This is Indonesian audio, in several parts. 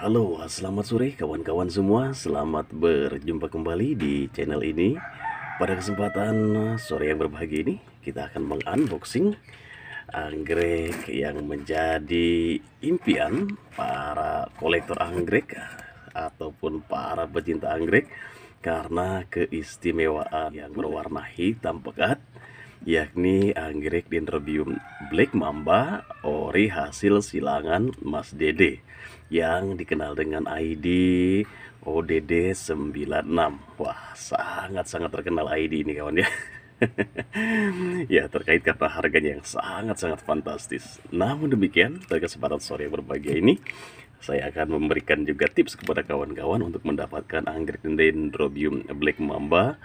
Halo, selamat sore kawan-kawan semua. Selamat berjumpa kembali di channel ini. Pada kesempatan sore yang berbahagia ini, kita akan mengunboxing anggrek yang menjadi impian para kolektor anggrek ataupun para pecinta anggrek karena keistimewaan yang berwarna hitam pekat, yakni anggrek Dendrobium Black Mamba ori hasil silangan Mas Dede yang dikenal dengan ID ODD 96. Wah, sangat-sangat terkenal ID ini kawan ya. Ya, terkait karena harganya yang sangat-sangat fantastis. Namun demikian, pada kesempatan sore yang berbahagia ini, saya akan memberikan juga tips kepada kawan-kawan untuk mendapatkan anggrek Dendrobium Black Mamba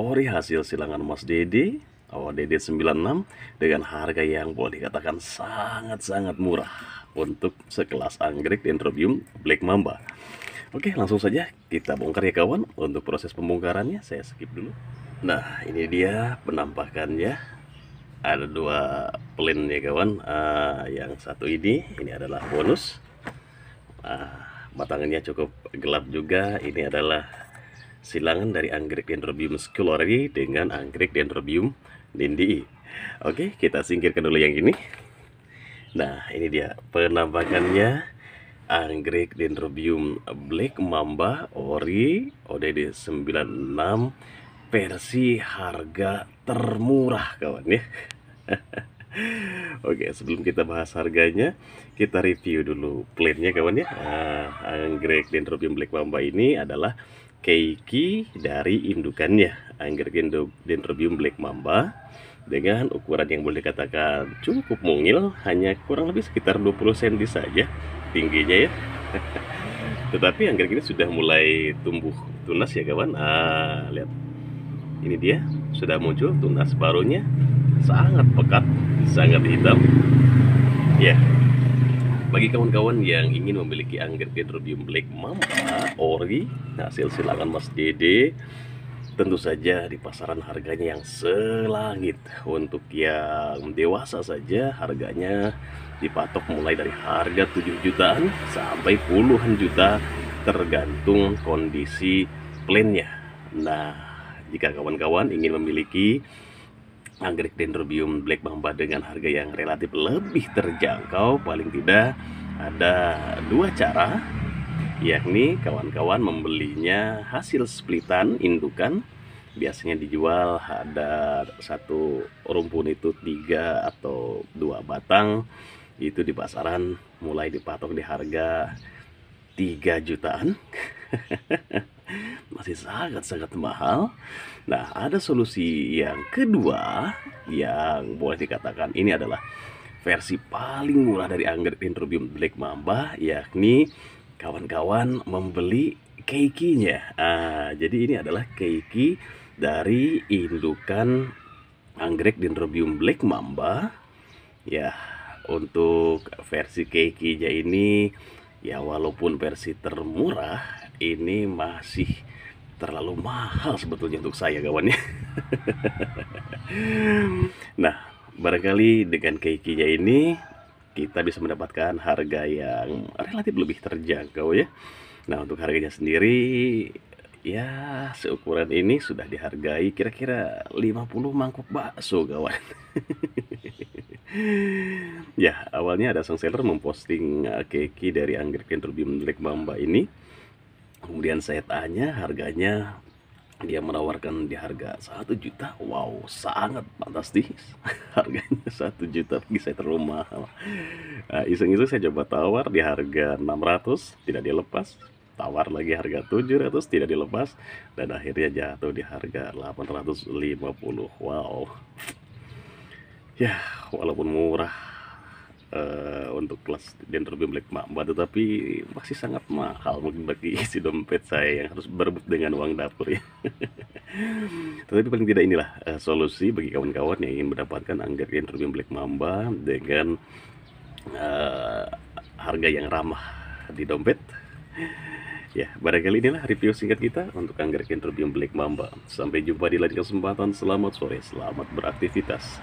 ori hasil silangan Mas Dede ODD 96 dengan harga yang boleh dikatakan sangat-sangat murah untuk sekelas anggrek Dendrobium Black Mamba. Oke, langsung saja kita bongkar ya kawan. Untuk proses pembongkarannya saya skip dulu. Nah, ini dia penampakannya. Ada dua plan ya kawan. Yang satu ini adalah bonus. Batangannya cukup gelap juga. Ini adalah silangan dari anggrek Dendrobium Sculleri dengan anggrek Dendrobium Nindii. Oke, kita singkirkan dulu yang ini. Nah, ini dia penampakannya anggrek Dendrobium Black Mamba ori ODD 96 versi harga termurah kawan ya. Oke, sebelum kita bahas harganya, kita review dulu plannya kawan ya. Anggrek Dendrobium Black Mamba ini adalah keiki dari indukannya, anggrek Dendrobium Black Mamba dengan ukuran yang boleh dikatakan cukup mungil, hanya kurang lebih sekitar 20 cm saja tingginya ya. Tetapi anggrek ini sudah mulai tumbuh tunas ya kawan. Lihat, ini dia sudah muncul tunas barunya, sangat pekat, sangat hitam ya. Bagi kawan-kawan yang ingin memiliki anggrek Dendrobium Black Mamba ori hasil silangan Mas Dede, tentu saja di pasaran harganya yang selangit. Untuk yang dewasa saja harganya dipatok mulai dari harga 7 jutaan sampai puluhan juta tergantung kondisi plannya. Nah, jika kawan-kawan ingin memiliki anggrek Dendrobium Black Mamba dengan harga yang relatif lebih terjangkau, paling tidak ada dua cara, yakni kawan-kawan membelinya hasil splitan indukan. Biasanya dijual ada satu rumpun itu 3 atau 2 batang, itu di pasaran mulai dipatok di harga 3 jutaan. Masih sangat-sangat mahal. Nah, ada solusi yang kedua yang boleh dikatakan ini adalah versi paling murah dari anggrek Dendrobium Black Mamba, yakni kawan-kawan membeli keikinya. Jadi ini adalah keiki dari indukan anggrek Dendrobium Black Mamba ya. Untuk versi keikinya ini ya, walaupun versi termurah, ini masih terlalu mahal sebetulnya untuk saya kawan ya. Nah, barangkali dengan keikinya ini kita bisa mendapatkan harga yang relatif lebih terjangkau ya. Nah, untuk harganya sendiri ya, seukuran ini sudah dihargai kira-kira 50 mangkuk bakso kawan. Ya, awalnya ada sang seller memposting keiki dari anggrek Dendrobium Black Mamba ini. Kemudian saya tanya harganya, dia menawarkan di harga 1 juta. Wow, sangat fantastis. Harganya 1 juta bagi saya terlalu mahal. Iseng-iseng saya coba tawar di harga 600, tidak dilepas. Tawar lagi harga 700, tidak dilepas. Dan akhirnya jatuh di harga 850. Wow. Ya, walaupun murah untuk kelas Dendrobium Black Mamba, tetapi masih sangat mahal mungkin bagi isi dompet saya yang harus berebut dengan uang dapur ya. Tetapi paling tidak inilah solusi bagi kawan-kawan yang ingin mendapatkan anggrek Dendrobium Black Mamba dengan harga yang ramah di dompet. Ya, barangkali inilah review singkat kita untuk anggrek Dendrobium Black Mamba. Sampai jumpa di lain kesempatan. Selamat sore, selamat beraktivitas.